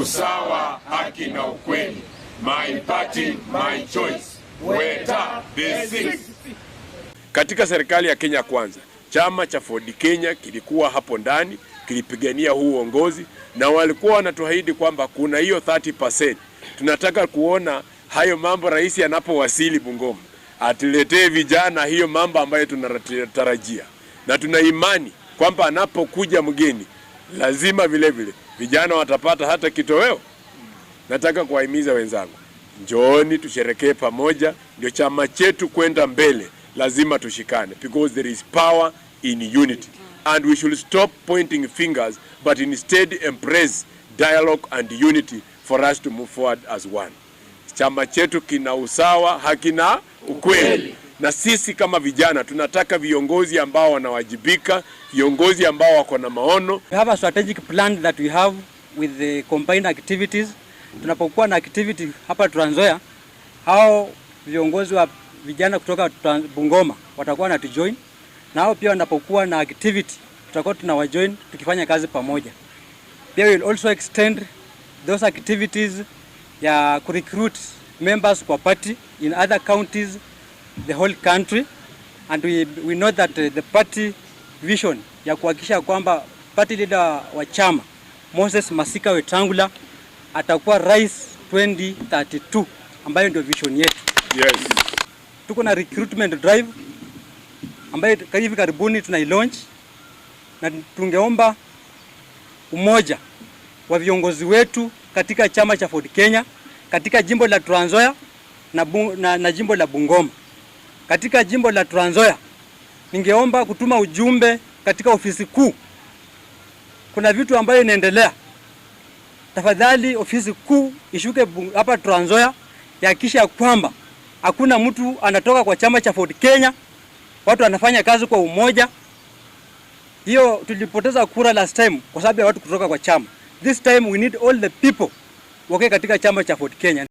usawa, haki na ukweli. My party, my choice. Weta the sixth. Katika serikali ya Kenya Kwanza, chama cha Ford Kenya kilikuwa hapo ndani, kilipigania huu uongozi na walikuwa wanatuahidi kwamba kuna hiyo 30%. Tunataka kuona hayo mambo rais anapowasili Bungoma, atuletee vijana hiyo mambo ambayo tunatarajia. Na tuna imani kwamba anapokuja mgeni lazima vile vile vijana watapata hata kitoweo. Nataka kuwahimiza wenzangu, njooni tusherekee pamoja, ndio chama chetu kwenda mbele. Lazima tushikane because there is power in unity and we should stop pointing fingers but instead embrace dialogue and unity for us to move forward as one. Chama chetu kina usawa, haki na ukweli. Na sisi kama vijana tunataka viongozi ambao wanawajibika, viongozi ambao wako na maono. We have a strategic plan that we have with the combined activities. Tunapokuwa na activity hapa Trans Nzoia, hao viongozi wa vijana kutoka Bungoma watakuwa na tujoin, na hao pia wanapokuwa na activity tutakuwa tunawajoin tukifanya kazi pamoja. Pia we will also extend those activities ya recruit members kwa party in other counties, the whole country, and we know that the party vision ya kuhakikisha kwamba party leader wa chama Moses Masika Wetangula atakuwa rais 2032, ambayo ndio vision yetu. Yes. Tuko na recruitment drive ambayo hivi karibuni tunailaunch, na tungeomba umoja wa viongozi wetu katika chama cha Ford Kenya, katika jimbo la Trans Nzoia na jimbo la Bungoma. Katika jimbo la Trans Nzoia ningeomba kutuma ujumbe katika ofisi kuu. Kuna vitu ambayo inaendelea. Tafadhali ofisi kuu ishuke hapa Trans Nzoia, yakisha kwamba hakuna mtu anatoka kwa chama cha Ford Kenya, watu wanafanya kazi kwa umoja. Hiyo tulipoteza kura last time kwa sababu ya watu kutoka kwa chama. This time we need all the people wake katika chama cha Ford Kenya.